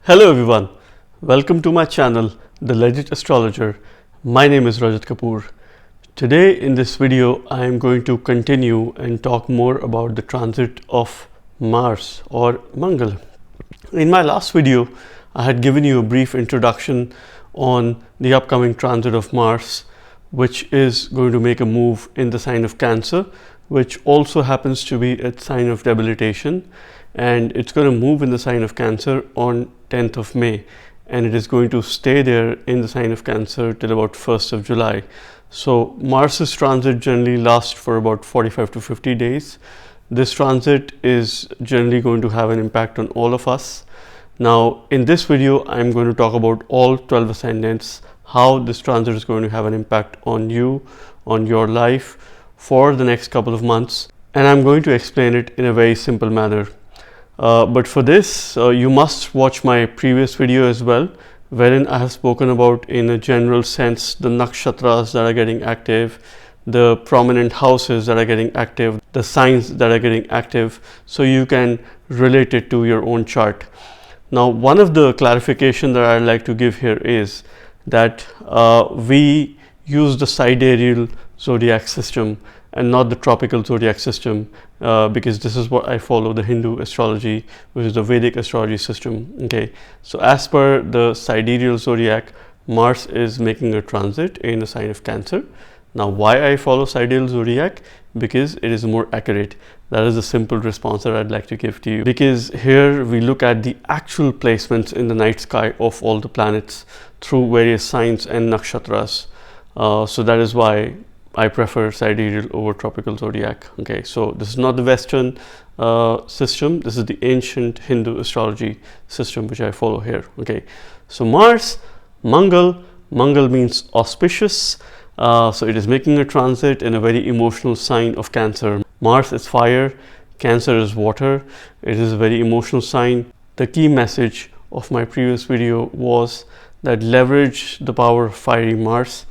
Hello everyone, welcome to my channel, The Legit Astrologer. My name is Rajat Kapoor. Today in this video, I am going to continue and talk more about the transit of Mars or Mangal. In my last video, I had given you a brief introduction on the upcoming transit of Mars, which is going to make a move in the sign of Cancer, which also happens to be a sign of debilitation, and it's going to move in the sign of Cancer on 10th of May, and it is going to stay there in the sign of Cancer till about 1st of July. So Mars's transit generally lasts for about 45 to 50 days. This transit is generally going to have an impact on all of us. Now in this video, I'm going to talk about all 12 ascendants, how this transit is going to have an impact on you, on your life for the next couple of months, and I'm going to explain it in a very simple manner. But for this, you must watch my previous video as well, wherein I have spoken about in a general sense the nakshatras that are getting active, the prominent houses that are getting active, the signs that are getting active, so you can relate it to your own chart. Now, one of the clarification that I'd like to give here is that we use the sidereal zodiac system and not the tropical zodiac system, because this is what I follow, the Hindu astrology, which is the Vedic astrology system. Okay, so as per the sidereal zodiac, Mars is making a transit in the sign of Cancer. Now, why I follow sidereal zodiac? Because it is more accurate. That is a simple response that I'd like to give to you, because here we look at the actual placements in the night sky of all the planets through various signs and nakshatras. So that is why I prefer sidereal over tropical zodiac. Okay, so this is not the Western system. This is the ancient Hindu astrology system which I follow here. Okay, so Mars, Mangal means auspicious. So it is making a transit in a very emotional sign of Cancer. Mars is fire, Cancer is water. It is a very emotional sign. The key message of my previous video was that leverage the power of fiery Mars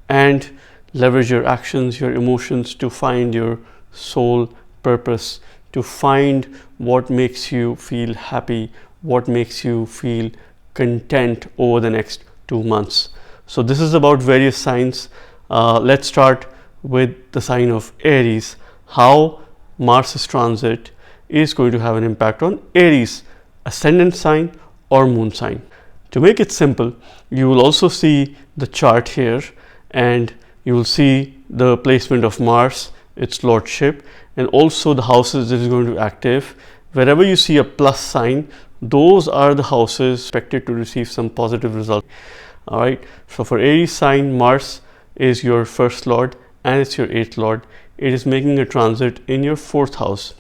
and leverage your actions, your emotions to find your soul purpose, to find what makes you feel happy, what makes you feel content over the next 2 months. So this is about various signs. Let's start with the sign of Aries, how Mars's transit is going to have an impact on Aries, ascendant sign or moon sign. To make it simple, you will also see the chart here, and you will see the placement of Mars, its lordship, and also the houses it is going to active. Wherever you see a plus sign, those are the houses expected to receive some positive result. All right, so for Aries sign, Mars is your first lord and it's your 8th lord. It is making a transit in your 4th house.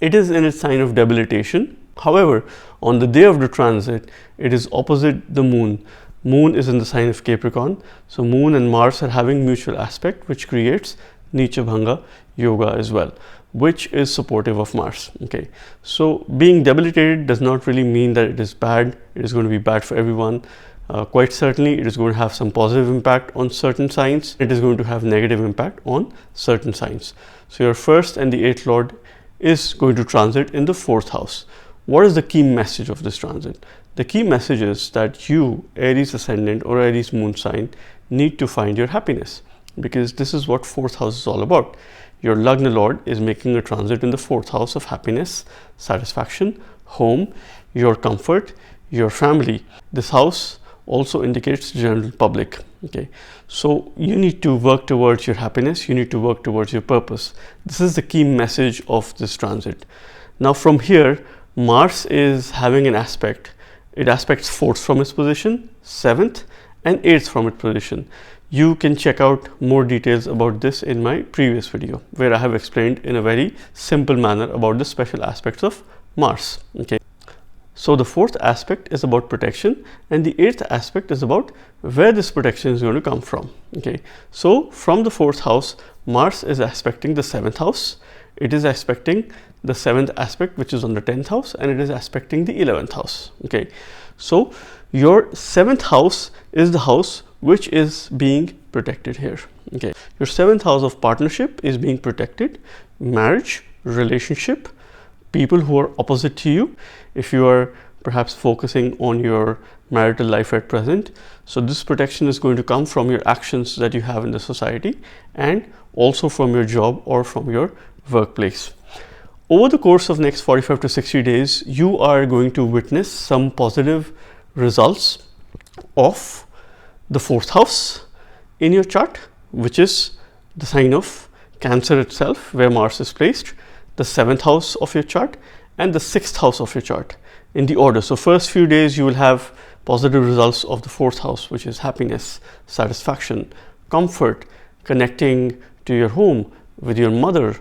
It is in its sign of debilitation. However, on the day of the transit, it is opposite the moon. Moon is in the sign of Capricorn. So Moon and Mars are having mutual aspect, which creates Nicha Bhanga yoga as well, which is supportive of Mars. Okay, so being debilitated does not really mean that it is bad. It is going to be bad for everyone. Quite certainly, it is going to have some positive impact on certain signs. It is going to have negative impact on certain signs. So your 1st and the 8th lord is going to transit in the 4th house. What is the key message of this transit? The key message is that you, Aries ascendant or Aries moon sign, need to find your happiness, because this is what 4th house is all about. Your Lagna Lord is making a transit in the 4th house of happiness, satisfaction, home, your comfort, your family. This house also indicates general public. Okay, so you need to work towards your happiness. You need to work towards your purpose. This is the key message of this transit. Now from here, Mars is having an aspect. It aspects 4th from its position, 7th and 8th from its position. You can check out more details about this in my previous video, where I have explained in a very simple manner about the special aspects of Mars. Okay, so the 4th aspect is about protection and the 8th aspect is about where this protection is going to come from. Okay, so from the 4th house, Mars is aspecting the 7th house. It is aspecting the 7th aspect, which is on the 10th house, and it is aspecting the 11th house. Okay, so your 7th house is the house which is being protected here. Okay, your 7th house of partnership is being protected, marriage, relationship, people who are opposite to you. If you are perhaps focusing on your marital life at present. So this protection is going to come from your actions that you have in the society and also from your job or from your workplace. Over the course of next 45 to 60 days, you are going to witness some positive results of the 4th house in your chart, which is the sign of Cancer itself, where Mars is placed, the 7th house of your chart, and the 6th house of your chart in the order. So first few days you will have positive results of the 4th house, which is happiness, satisfaction, comfort, connecting to your home with your mother,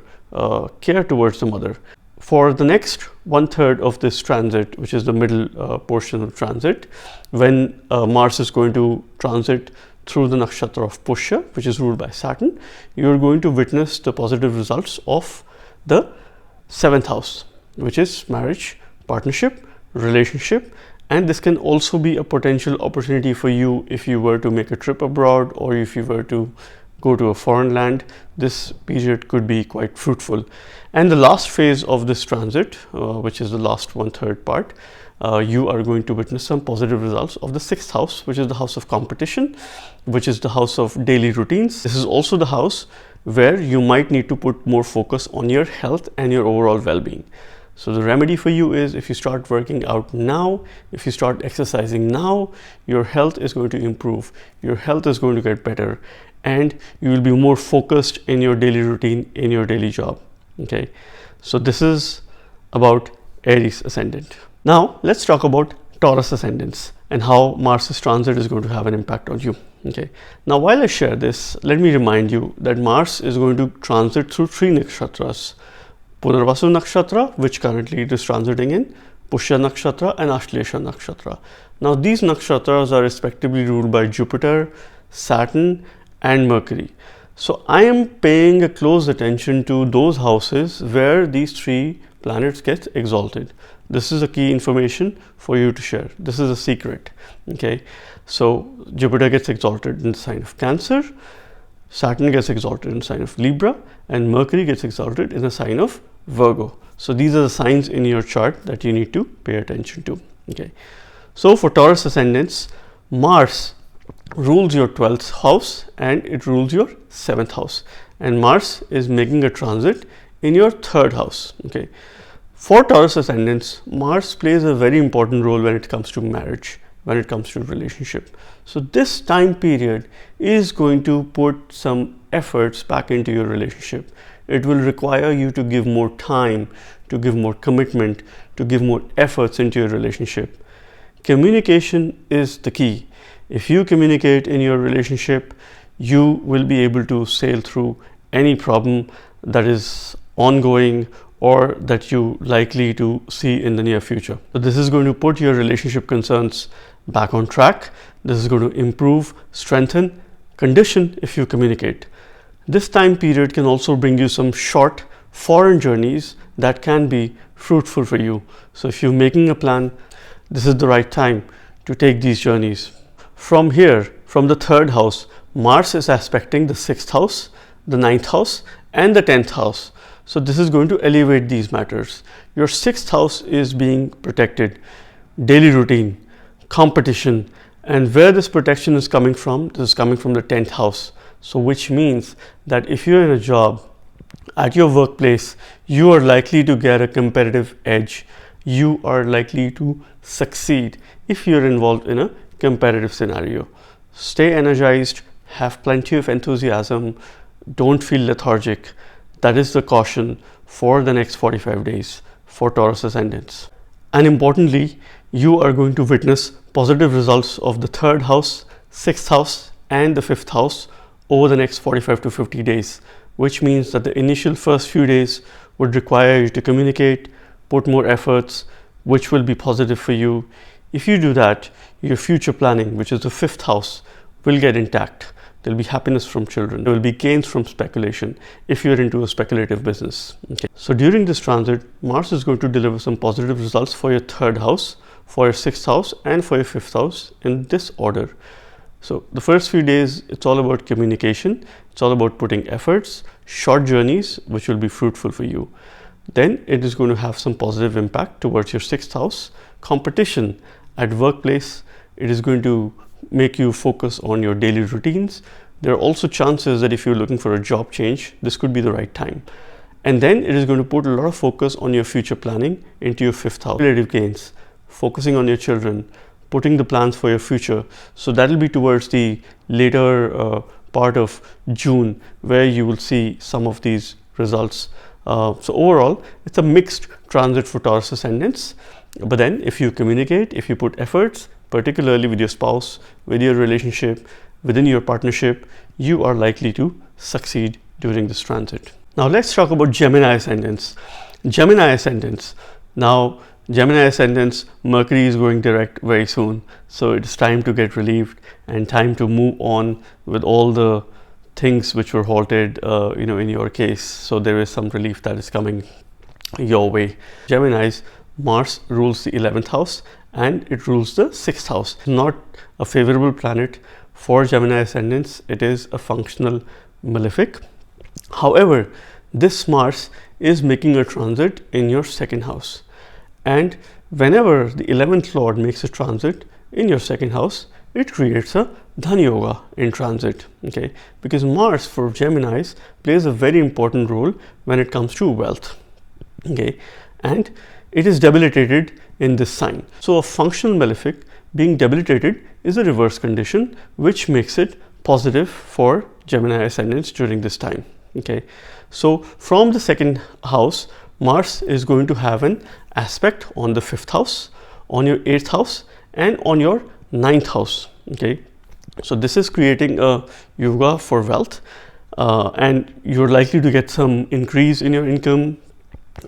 care towards the mother. For the next 1/3 of this transit, which is the middle portion of transit, when Mars is going to transit through the nakshatra of Pushya, which is ruled by Saturn, you are going to witness the positive results of the 7th house, which is marriage, partnership, relationship, and this can also be a potential opportunity for you if you were to make a trip abroad or if you were to go to a foreign land. This period could be quite fruitful. And the last phase of this transit, which is the last 1/3 part, you are going to witness some positive results of the 6th house, which is the house of competition, which is the house of daily routines. This is also the house where you might need to put more focus on your health and your overall well-being. So the remedy for you is, if you start working out now, if you start exercising now, your health is going to improve, your health is going to get better, and you will be more focused in your daily routine, in your daily job. Okay, so this is about Aries ascendant. Now let's talk about Taurus ascendants and how Mars's transit is going to have an impact on you. Okay, now while I share this, let me remind you that Mars is going to transit through 3 nakshatras: Punarvasu nakshatra, which currently it is transiting in, Pushya nakshatra, and Ashlesha nakshatra. Now these nakshatras are respectively ruled by Jupiter, Saturn, and Mercury. So I am paying a close attention to those houses where these 3 planets get exalted. This is a key information for you to share. This is a secret. Okay, so Jupiter gets exalted in the sign of Cancer, Saturn gets exalted in the sign of Libra, and Mercury gets exalted in the sign of Virgo. So these are the signs in your chart that you need to pay attention to. Okay, so for Taurus ascendants, Mars rules your 12th house and it rules your 7th house, and Mars is making a transit in your 3rd house. Okay, for Taurus ascendants, Mars plays a very important role when it comes to marriage, when it comes to relationship. So this time period is going to put some efforts back into your relationship. It will require you to give more time, to give more commitment, to give more efforts into your relationship. Communication is the key. If you communicate in your relationship, you will be able to sail through any problem that is ongoing or that you likely to see in the near future. So this is going to put your relationship concerns back on track. This is going to improve, strengthen, condition if you communicate. This time period can also bring you some short foreign journeys that can be fruitful for you. So if you're making a plan, this is the right time to take these journeys. From here, from the 3rd house, Mars is aspecting the 6th house, the 9th house, and the 10th house. So this is going to elevate these matters. Your 6th house is being protected, daily routine, competition, and where this protection is coming from, this is coming from the 10th house. So which means that if you're in a job, at your workplace, you are likely to get a competitive edge. You are likely to succeed if you're involved in a competitive scenario. Stay energized, have plenty of enthusiasm, don't feel lethargic. That is the caution for the next 45 days for Taurus ascendants. And importantly, you are going to witness positive results of the 3rd house, 6th house, and the 5th house over the next 45 to 50 days, which means that the initial first few days would require you to communicate, put more efforts, which will be positive for you. If you do that, your future planning, which is the 5th house, will get intact. There will be happiness from children. There will be gains from speculation if you're into a speculative business. Okay. So during this transit, Mars is going to deliver some positive results for your 3rd house, for your 6th house, and for your 5th house in this order. So the first few days, it's all about communication. It's all about putting efforts, short journeys, which will be fruitful for you. Then it is going to have some positive impact towards your 6th house, competition at workplace. It is going to make you focus on your daily routines. There are also chances that if you're looking for a job change, this could be the right time. And then it is going to put a lot of focus on your future planning into your 5th house. Relative gains, focusing on your children, putting the plans for your future. So that will be towards the later part of June where you will see some of these results. So overall, it's a mixed transit for Taurus ascendants. But then if you communicate, if you put efforts, particularly with your spouse, with your relationship, within your partnership, you are likely to succeed during this transit. Now let's talk about Gemini ascendants. Gemini ascendants. Now Gemini ascendants, Mercury is going direct very soon. So it's time to get relieved and time to move on with all the things which were halted, in your case. So there is some relief that is coming your way. Geminis, Mars rules the 11th house and it rules the 6th house. Not a favorable planet for Gemini ascendants. It is a functional malefic. However, this Mars is making a transit in your 2nd house. And whenever the 11th Lord makes a transit in your 2nd house, it creates a Dhan Yoga in transit, okay? Because Mars for Geminis plays a very important role when it comes to wealth, okay? And it is debilitated in this sign. So a functional malefic being debilitated is a reverse condition, which makes it positive for Gemini ascendants during this time, okay? So from the 2nd house, Mars is going to have an aspect on the 5th house, on your 8th house, and on your 9th house, okay? So this is creating a yoga for wealth, and you're likely to get some increase in your income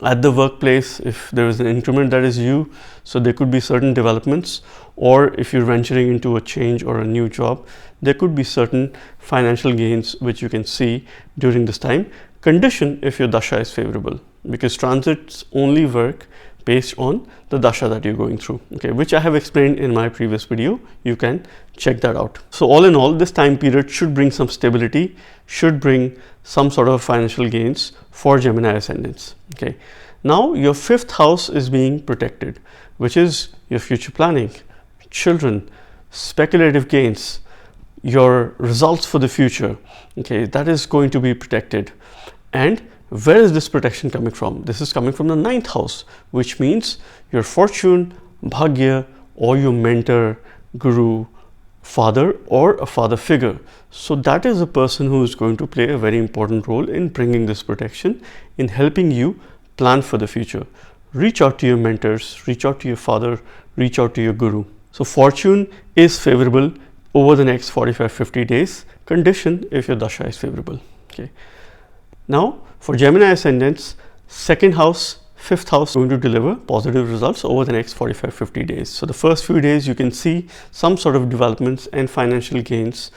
at the workplace if there is an increment that is due. So there could be certain developments, or if you're venturing into a change or a new job, there could be certain financial gains which you can see during this time. Condition if your dasha is favorable, because transits only work based on the dasha that you're going through, okay, which I have explained in my previous video. You can check that out. So all in all, this time period should bring some stability, should bring some sort of financial gains for Gemini ascendants, okay. Now your 5th house is being protected, which is your future planning, children, speculative gains, your results for the future, okay, that is going to be protected. And where is this protection coming from? This is coming from the 9th house, which means your fortune, bhagya, or your mentor, guru, father, or a father figure. So that is a person who is going to play a very important role in bringing this protection, in helping you plan for the future. Reach out to your mentors, reach out to your father, reach out to your guru. So fortune is favorable over the next 45-50 days. Condition if your dasha is favorable, okay. Now for Gemini ascendants, 2nd house, 5th house going to deliver positive results over the next 45-50 days. So the first few days you can see some sort of developments and financial gains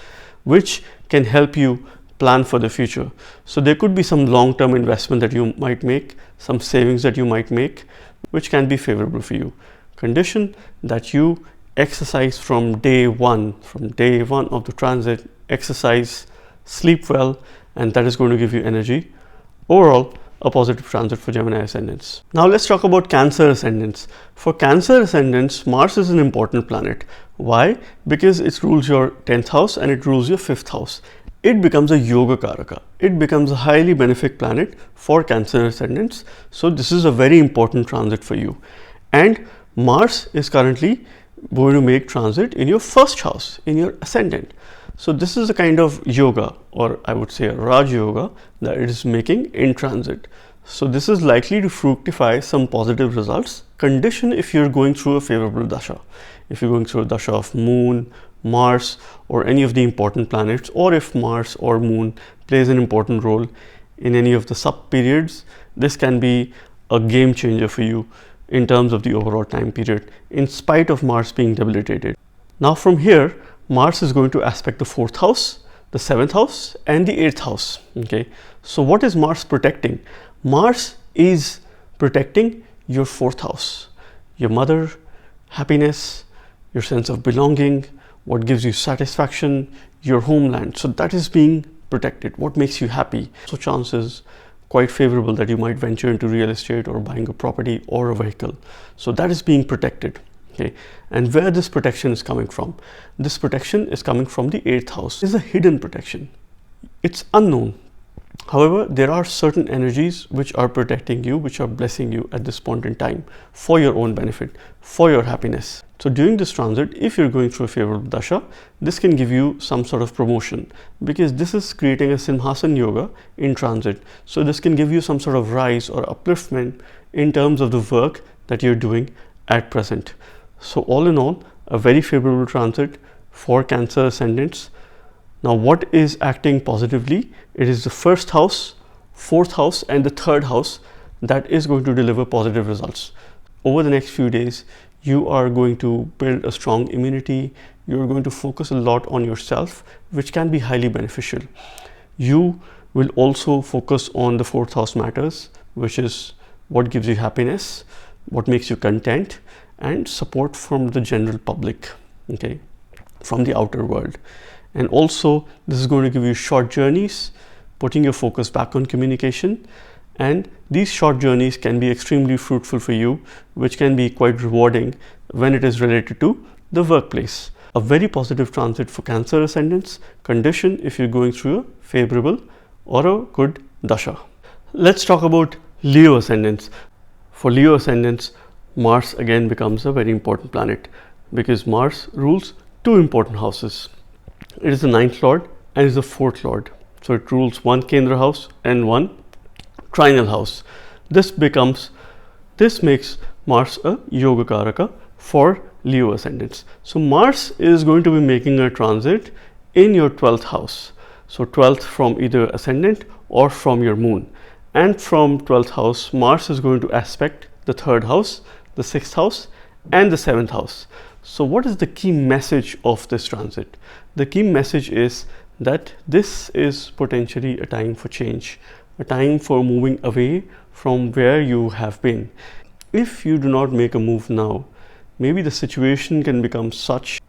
which can help you plan for the future. So there could be some long-term investment that you might make, some savings that you might make, which can be favorable for you. Condition that you exercise from day one of the transit, exercise, sleep well, and that is going to give you energy. Overall, a positive transit for Gemini ascendants. Now let's talk about Cancer ascendants. For Cancer ascendants, Mars is an important planet. Why? Because it rules your 10th house and it rules your 5th house. It becomes a yoga karaka. It becomes a highly benefic planet for Cancer ascendants. So this is a very important transit for you. And Mars is currently going to make transit in your 1st house, in your ascendant. So this is a kind of yoga, or I would say a Raj Yoga, that it is making in transit. So this is likely to fructify some positive results. Condition if you're going through a favorable dasha. If you're going through a dasha of Moon, Mars, or any of the important planets, or if Mars or Moon plays an important role in any of the sub periods, this can be a game changer for you in terms of the overall time period, in spite of Mars being debilitated. Now from here, Mars is going to aspect the 4th house, the 7th house, and the 8th house, okay. So what is Mars protecting? Mars is protecting your 4th house, your mother, happiness, your sense of belonging, what gives you satisfaction, your homeland. So that is being protected, what makes you happy. So chances quite favorable that you might venture into real estate or buying a property or a vehicle. So that is being protected. Okay, and where this protection is coming from? This protection is coming from the 8th house. It's a hidden protection. It's unknown. However, there are certain energies which are protecting you, which are blessing you at this point in time for your own benefit, for your happiness. So during this transit, if you're going through a favorable dasha, this can give you some sort of promotion, because this is creating a Simhasan yoga in transit. So this can give you some sort of rise or upliftment in terms of the work that you're doing at present. So all in all, a very favorable transit for Cancer ascendants. Now, what is acting positively? It is the 1st house, 4th house, and the 3rd house that is going to deliver positive results. Over the next few days, you are going to build a strong immunity. You're going to focus a lot on yourself, which can be highly beneficial. You will also focus on the 4th house matters, which is what gives you happiness, what makes you content, and support from the general public, okay, from the outer world. And also, this is going to give you short journeys, putting your focus back on communication. And these short journeys can be extremely fruitful for you, which can be quite rewarding when it is related to the workplace. A very positive transit for Cancer ascendants, condition if you're going through a favorable or a good dasha. Let's talk about Leo ascendants. For Leo ascendants, Mars again becomes a very important planet, because Mars rules 2 important houses. It is the 9th lord and is the 4th lord. So it rules 1 Kendra house and 1 trinal house. This makes Mars a yoga karaka for Leo ascendants. So Mars is going to be making a transit in your 12th house. So 12th from either ascendant or from your moon. And from 12th house, Mars is going to aspect the 3rd house, the 6th house, and the 7th house. So what is the key message of this transit? The key message is that this is potentially a time for change, a time for moving away from where you have been. If you do not make a move now, maybe the situation can become such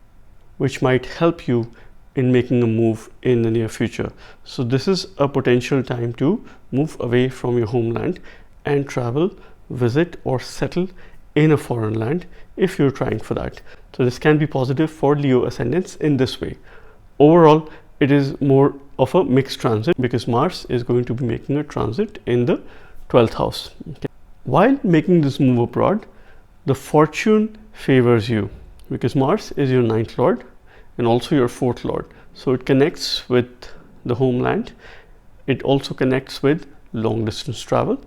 which might help you in making a move in the near future. So this is a potential time to move away from your homeland and travel, visit, or settle in a foreign land if you're trying for that. So this can be positive for Leo ascendants in this way. Overall, it is more of a mixed transit, because Mars is going to be making a transit in the 12th house. Okay. While making this move abroad, the fortune favors you, because Mars is your 9th lord and also your 4th lord. So it connects with the homeland. It also connects with long distance travel,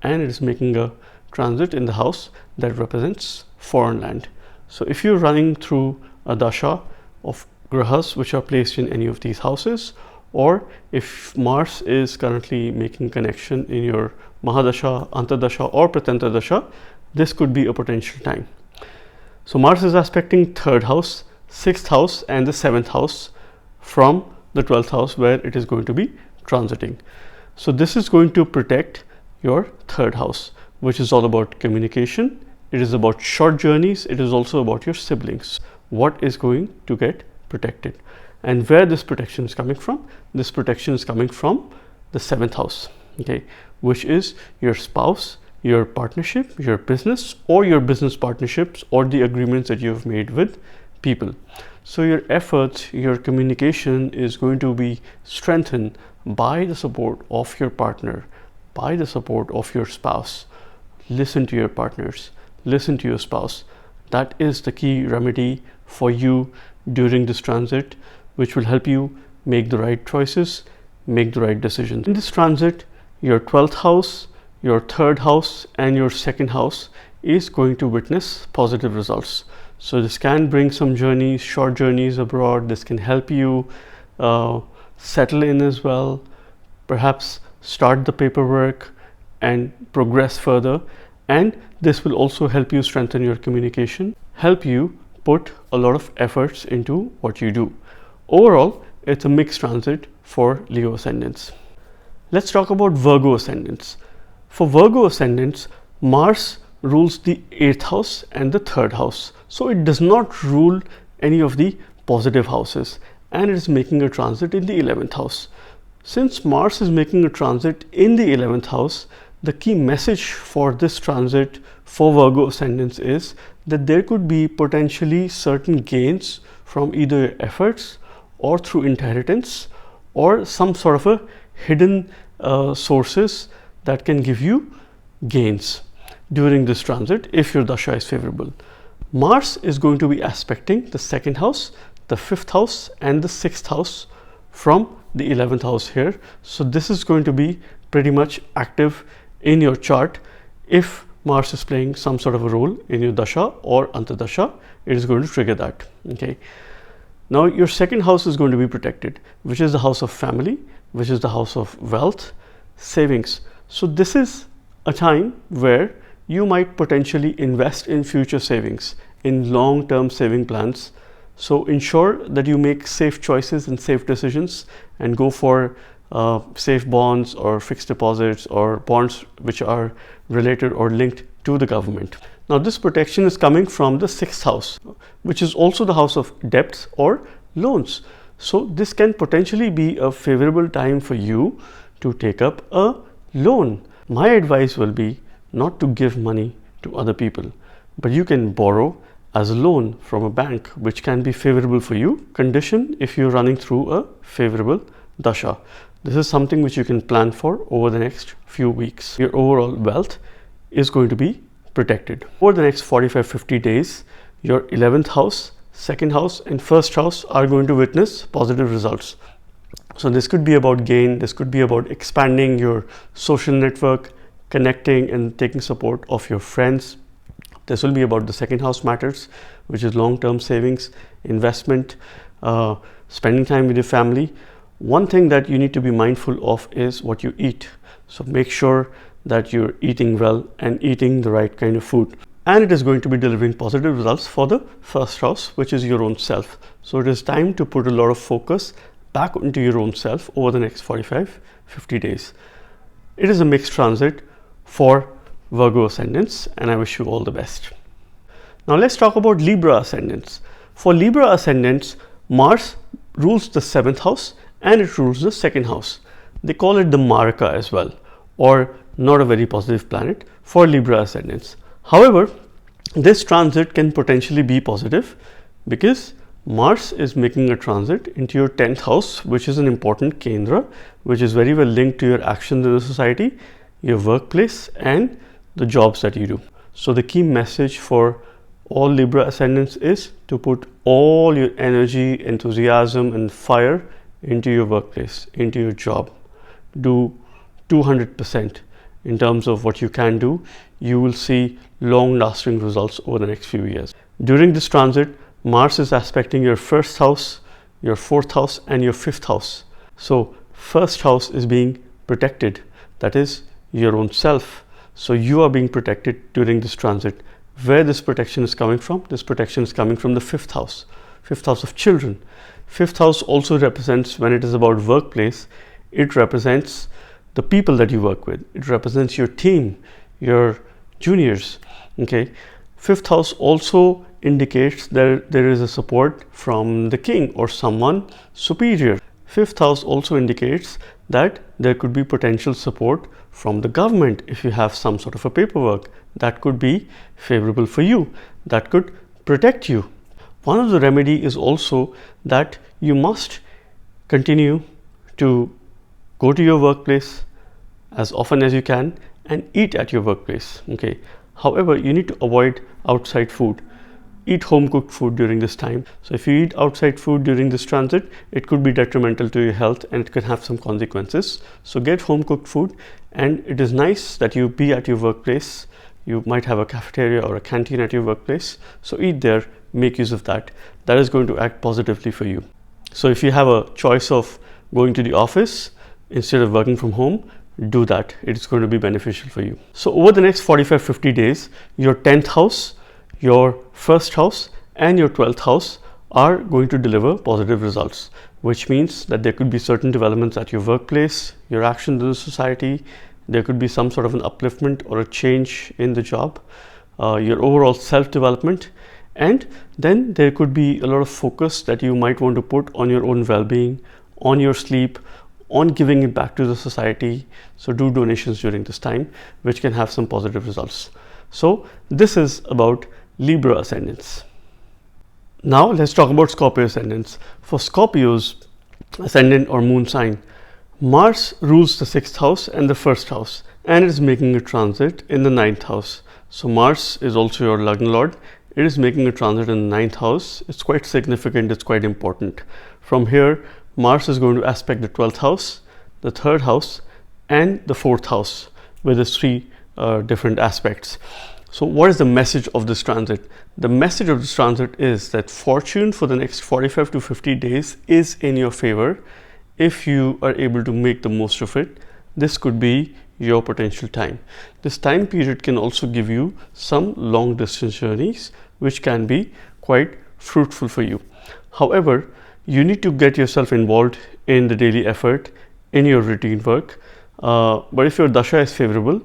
and it is making a transit in the house that represents foreign land. So if you're running through a dasha of grahas which are placed in any of these houses, or if Mars is currently making connection in your Mahadasha, Antardasha, or Pratantardasha, this could be a potential time. So Mars is aspecting 3rd house, 6th house, and the 7th house from the 12th house where it is going to be transiting. So this is going to protect your 3rd house, which is all about communication. It is about short journeys. It is also about your siblings. What is going to get protected, and where this protection is coming from? This protection is coming from the 7th house, okay, which is your spouse, your partnership, your business, or your business partnerships, or the agreements that you have made with people. So your efforts, your communication is going to be strengthened by the support of your partner, by the support of your spouse. Listen to your partners, listen to your spouse. That is the key remedy for you during this transit, which will help you make the right choices, make the right decisions. In this transit, your 12th house, your 3rd house, and your 2nd house is going to witness positive results. So this can bring some journeys, short journeys abroad. This can help you settle in as well, perhaps start the paperwork and progress further. And this will also help you strengthen your communication, help you put a lot of efforts into what you do. Overall, it's a mixed transit for Leo ascendants. Let's talk about Virgo ascendants. For Virgo ascendants, Mars rules the 8th house and the 3rd house. So it does not rule any of the positive houses, and it is making a transit in the 11th house. Since Mars is making a transit in the 11th house, the key message for this transit for Virgo ascendants is that there could be potentially certain gains from either your efforts or through inheritance or some sort of a hidden sources that can give you gains during this transit if your dasha is favorable. Mars is going to be aspecting the 2nd house, the 5th house and the 6th house from the 11th house here. So this is going to be pretty much active in your chart. If Mars is playing some sort of a role in your dasha or antardasha, it is going to trigger that. Okay. Now your 2nd house is going to be protected, which is the house of family, which is the house of wealth, savings. So this is a time where you might potentially invest in future savings, in long-term saving plans. So ensure that you make safe choices and safe decisions and go for safe bonds or fixed deposits or bonds which are related or linked to the government. Now this protection is coming from the 6th house, which is also the house of debts or loans. So this can potentially be a favorable time for you to take up a loan. My advice will be not to give money to other people, but you can borrow as a loan from a bank, which can be favorable for you, condition if you're running through a favorable dasha. This is something which you can plan for over the next few weeks. Your overall wealth is going to be protected. Over the next 45-50 days, your 11th house, 2nd house and 1st house are going to witness positive results. So this could be about gain, this could be about expanding your social network, connecting and taking support of your friends. This will be about the 2nd house matters, which is long-term savings, investment, spending time with your family. One thing that you need to be mindful of is what you eat. So make sure that you're eating well and eating the right kind of food. And it is going to be delivering positive results for the 1st house, which is your own self. So it is time to put a lot of focus back into your own self over the next 45-50 days. It is a mixed transit for Virgo ascendants, and I wish you all the best. Now let's talk about Libra ascendants. For Libra ascendants, Mars rules the 7th house and it rules the 2nd house. They call it the Maraka as well, or not a very positive planet for Libra ascendants. However, this transit can potentially be positive because Mars is making a transit into your 10th house, which is an important kendra, which is very well linked to your actions in the society, your workplace and the jobs that you do. So the key message for all Libra ascendants is to put all your energy, enthusiasm and fire into your workplace, into your job. Do 200% in terms of what you can do. You will see long-lasting results over the next few years. During this transit, Mars is aspecting your 1st house, your 4th house and your 5th house. So 1st house is being protected, that is your own self. So you are being protected during this transit. Where this protection is coming from? This protection is coming from the 5th house, 5th house of children. 5th house also represents, when it is about workplace, it represents the people that you work with. It represents your team, your juniors. Okay. 5th house also indicates that there is a support from the king or someone superior. 5th house also indicates that there could be potential support from the government if you have some sort of a paperwork that could be favorable for you, that could protect you. One of the remedy is also that you must continue to go to your workplace as often as you can and eat at your workplace. Okay. However, you need to avoid outside food. Eat home cooked food during this time. So if you eat outside food during this transit, it could be detrimental to your health and it can have some consequences. So get home cooked food, and it is nice that you be at your workplace. You might have a cafeteria or a canteen at your workplace. So eat there, make use of that. That is going to act positively for you. So if you have a choice of going to the office instead of working from home, do that. It is going to be beneficial for you. So over the next 45-50 days, your 10th house, your 1st house and your 12th house are going to deliver positive results, which means that there could be certain developments at your workplace, your actions in the society. There could be some sort of an upliftment or a change in the job, your overall self-development, and then there could be a lot of focus that you might want to put on your own well-being, on your sleep, on giving it back to the society. So do donations during this time, which can have some positive results. So this is about Libra ascendants. Now let's talk about Scorpio ascendants. For Scorpios ascendant or moon sign, Mars rules the 6th house and the 1st house, and it is making a transit in the 9th house. So Mars is also your Lagna Lord. It is making a transit in the 9th house. It's quite significant, it's quite important. From here, Mars is going to aspect the 12th house, the 3rd house, and the 4th house with its 3 different aspects. So what is the message of this transit? The message of this transit is that fortune for the next 45 to 50 days is in your favor. If you are able to make the most of it, this could be your potential time. This time period can also give you some long distance journeys, which can be quite fruitful for you. However, you need to get yourself involved in the daily effort, in your routine work. But if your dasha is favorable,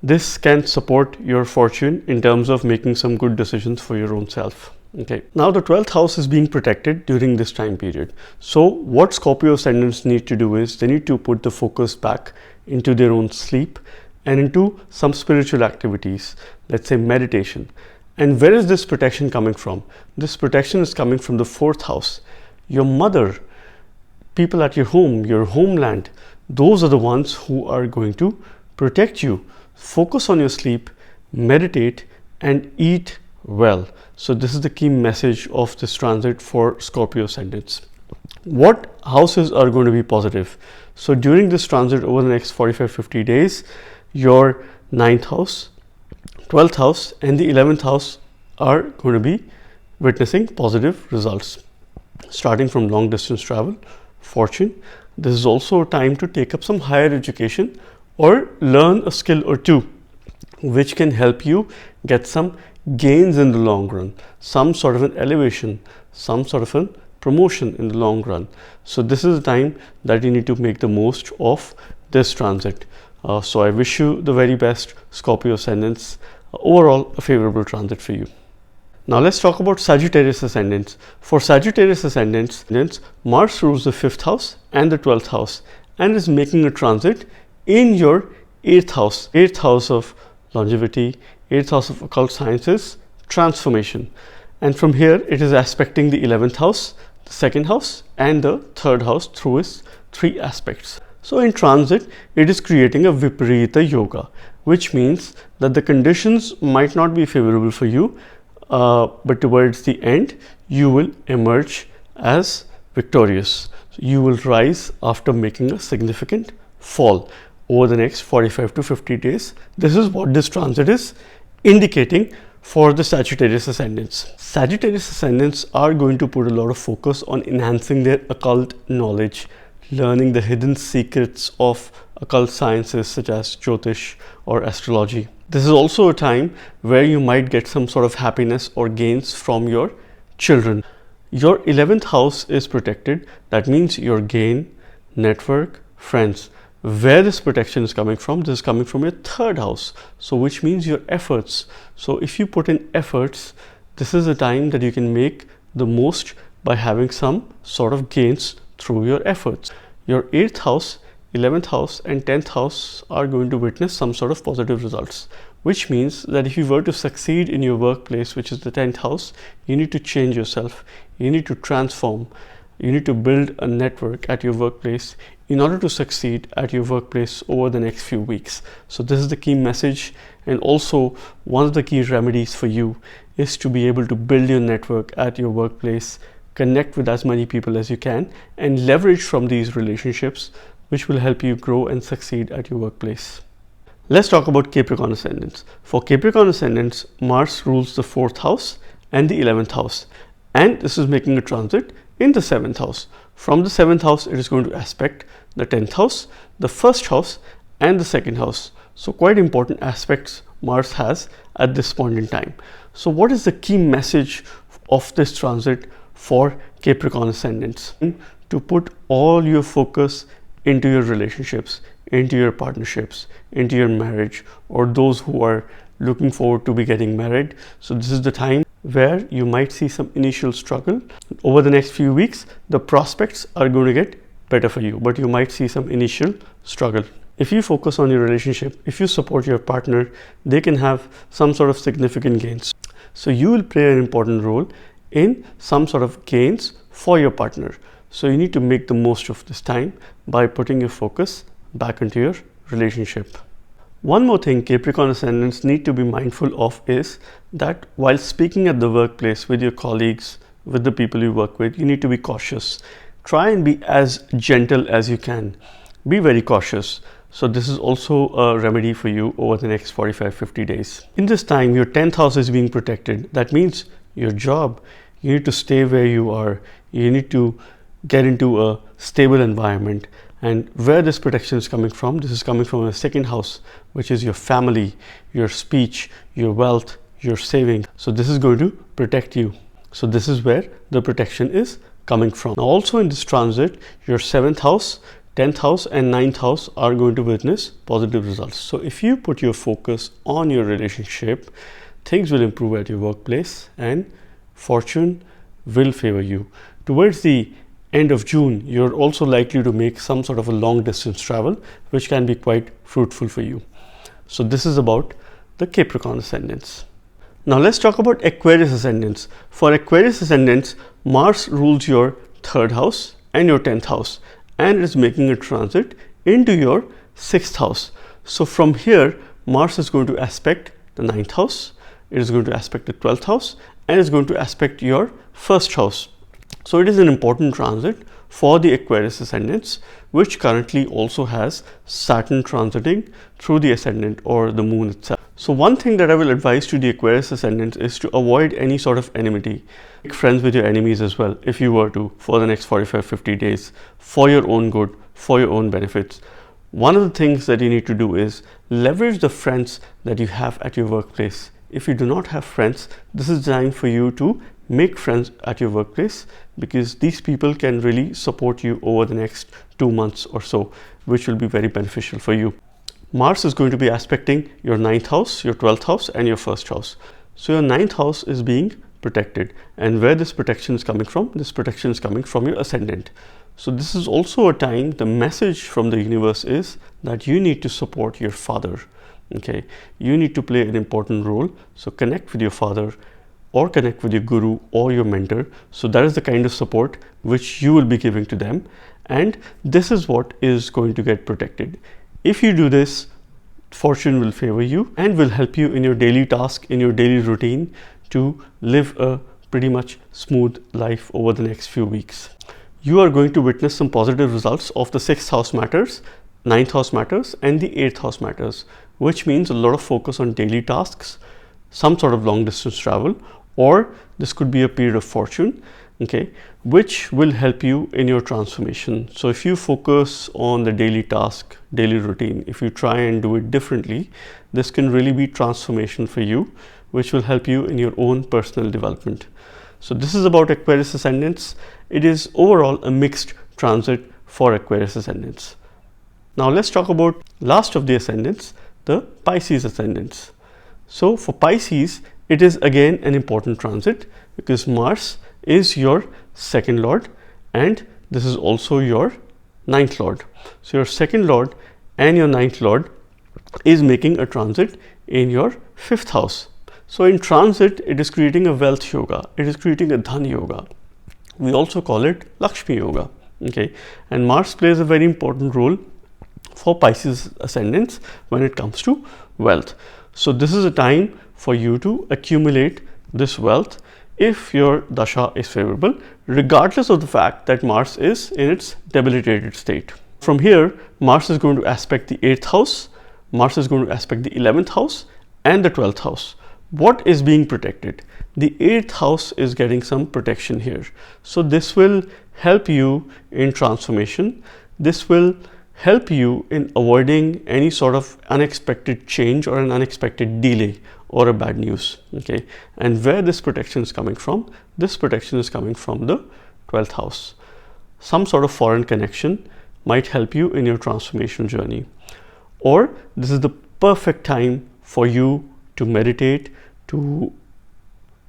this can support your fortune in terms of making some good decisions for your own self. Okay. Now the 12th house is being protected during this time period. So what Scorpio ascendants need to do is they need to put the focus back into their own sleep and into some spiritual activities, let's say meditation. And where is this protection coming from? This protection is coming from the 4th house. Your mother, people at your home, your homeland, those are the ones who are going to protect you. Focus on your sleep, meditate, and eat well. So this is the key message of this transit for Scorpio ascendants. What houses are going to be positive? So during this transit over the next 45-50 days, your 9th house, 12th house, and the 11th house are going to be witnessing positive results. Starting from long distance travel, fortune. This is also a time to take up some higher education or learn a skill or two, which can help you get some gains in the long run, some sort of an elevation, some sort of a promotion in the long run. So this is the time that you need to make the most of this transit. So I wish you the very best, Scorpio ascendants. Overall, a favorable transit for you. Now let's talk about Sagittarius ascendants. For Sagittarius ascendants, Mars rules the 5th house and the 12th house and is making a transit in your 8th house. 8th house of longevity, 8th house of occult sciences, transformation. And from here, it is aspecting the 11th house, the 2nd house, and the 3rd house through its 3 aspects. So in transit, it is creating a Viparita Yoga, which means that the conditions might not be favorable for you, but towards the end, you will emerge as victorious. You will rise after making a significant fall over the next 45 to 50 days. This is what this transit is indicating for the Sagittarius ascendants. Sagittarius ascendants are going to put a lot of focus on enhancing their occult knowledge, learning the hidden secrets of occult sciences such as Jyotish or Astrology. This is also a time where you might get some sort of happiness or gains from your children. Your 11th house is protected. That means your gain, network, friends. Where this protection is coming from, this is coming from your 3rd house. So which means your efforts. So if you put in efforts, this is a time that you can make the most by having some sort of gains through your efforts. Your 8th house, 11th house and 10th house are going to witness some sort of positive results, which means that if you were to succeed in your workplace, which is the 10th house, you need to change yourself, you need to transform, you need to build a network at your workplace in order to succeed at your workplace over the next few weeks. So this is the key message, and also one of the key remedies for you is to be able to build your network at your workplace, connect with as many people as you can, and leverage from these relationships, which will help you grow and succeed at your workplace. Let's talk about Capricorn ascendants. For Capricorn ascendants, Mars rules the 4th house and the 11th house, and this is making a transit in the 7th house. From the 7th house, it is going to aspect the 10th house, the 1st house, and the 2nd house. So quite important aspects Mars has at this point in time. So what is the key message of this transit for Capricorn ascendants? To put all your focus into your relationships, into your partnerships, into your marriage, or those who are looking forward to be getting married. So this is the time where you might see some initial struggle. Over the next few weeks, the prospects are going to get better for you, but you might see some initial struggle. If you focus on your relationship, if you support your partner, they can have some sort of significant gains. So you will play an important role in some sort of gains for your partner. So you need to make the most of this time by putting your focus back into your relationship. One more thing Capricorn ascendants need to be mindful of is that while speaking at the workplace with your colleagues, with the people you work with, you need to be cautious. Try and be as gentle as you can. Be very cautious. So this is also a remedy for you over the next 45-50 days. In this time, your 10th house is being protected. That means your job, you need to stay where you are. You need to get into a stable environment. And where this protection is coming from, this is coming from a second house, which is your family, your speech, your wealth, your saving. So this is going to protect you. So this is where the protection is coming from. Now also in this transit, your 7th house, 10th house and 9th house are going to witness positive results. So if you put your focus on your relationship, things will improve at your workplace and fortune will favor you. Towards the end of June, you're also likely to make some sort of a long distance travel, which can be quite fruitful for you. So this is about the Capricorn ascendants. Now let's talk about Aquarius ascendants. For Aquarius ascendants, Mars rules your 3rd house and your 10th house and is making a transit into your 6th house. So from here, Mars is going to aspect the 9th house, it is going to aspect the 12th house and is going to aspect your 1st house. So it is an important transit for the Aquarius ascendants, which currently also has Saturn transiting through the ascendant or the moon itself. So one thing that I will advise to the Aquarius ascendants is to avoid any sort of enmity. Make friends with your enemies as well, if you were to, for the next 45-50 days, for your own good, for your own benefits. One of the things that you need to do is leverage the friends that you have at your workplace. If you do not have friends, this is designed for you to make friends at your workplace, because these people can really support you over the next 2 months or so, which will be very beneficial for you. Mars is going to be aspecting your 9th house, your 12th house and your 1st house. So your 9th house is being protected, and where this protection is coming from, this protection is coming from your ascendant. So this is also a time, the message from the universe is that you need to support your father. Okay, you need to play an important role. So connect with your father or connect with your guru or your mentor. So that is the kind of support which you will be giving to them, and this is what is going to get protected. If you do this, fortune will favor you and will help you in your daily task, in your daily routine, to live a pretty much smooth life over the next few weeks. You are going to witness some positive results of the 6th house matters, 9th house matters and the 8th house matters, which means a lot of focus on daily tasks, some sort of long distance travel, or this could be a period of fortune, okay, which will help you in your transformation. So if you focus on the daily task, daily routine, if you try and do it differently, this can really be transformation for you, which will help you in your own personal development. So this is about Aquarius ascendants. It is overall a mixed transit for Aquarius ascendants. Now let's talk about last of the ascendants, the Pisces ascendants. So for Pisces, it is again an important transit because Mars is your 2nd lord and this is also your 9th lord. So your 2nd lord and your 9th lord is making a transit in your 5th house. So in transit, it is creating a wealth yoga, it is creating a dhan yoga. We also call it Lakshmi yoga. Okay, and Mars plays a very important role for Pisces ascendants when it comes to wealth. So this is a time for you to accumulate this wealth if your dasha is favorable, regardless of the fact that Mars is in its debilitated state. From here, Mars is going to aspect the 8th house, Mars is going to aspect the 11th house and the 12th house. What is being protected? The 8th house is getting some protection here. So this will help you in transformation. This will help you in avoiding any sort of unexpected change or an unexpected delay or a bad news. Okay, and where this protection is coming from, this protection is coming from the 12th house. Some sort of foreign connection might help you in your transformation journey, or this is the perfect time for you to meditate, to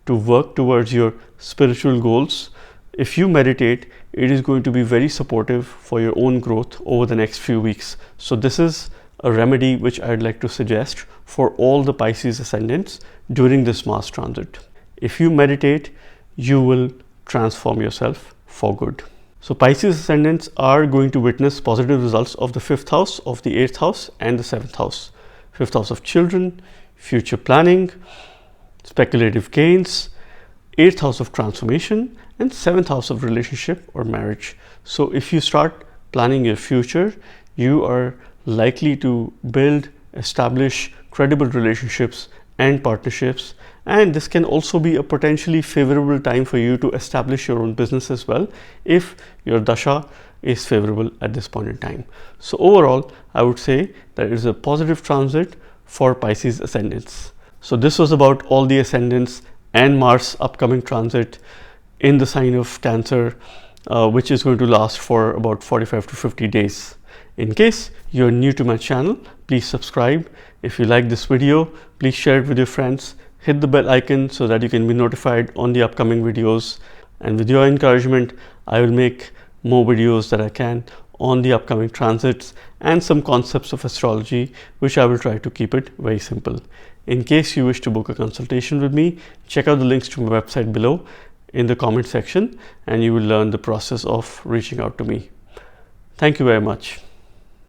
work towards your spiritual goals. if you meditate, it is going to be very supportive for your own growth over the next few weeks. So this is a remedy which I'd like to suggest for all the Pisces ascendants during this Mars transit. If you meditate, you will transform yourself for good. So Pisces ascendants are going to witness positive results of the 5th house, of the 8th house and the 7th house. 5th house of children, future planning, speculative gains, 8th house of transformation, and 7th house of relationship or marriage. So if you start planning your future, you are likely to build, establish credible relationships and partnerships, and this can also be a potentially favorable time for you to establish your own business as well if your dasha is favorable at this point in time. So overall, I would say that it is a positive transit for Pisces ascendants. So this was about all the ascendants and Mars upcoming transit in the sign of Cancer, which is going to last for about 45 to 50 days. In case you're new to my channel, please subscribe. If you like this video, please share it with your friends. Hit the bell icon so that you can be notified on the upcoming videos. And with your encouragement, I will make more videos that I can on the upcoming transits and some concepts of astrology, which I will try to keep it very simple. In case you wish to book a consultation with me, check out the links to my website below in the comment section, and you will learn the process of reaching out to me. Thank you very much.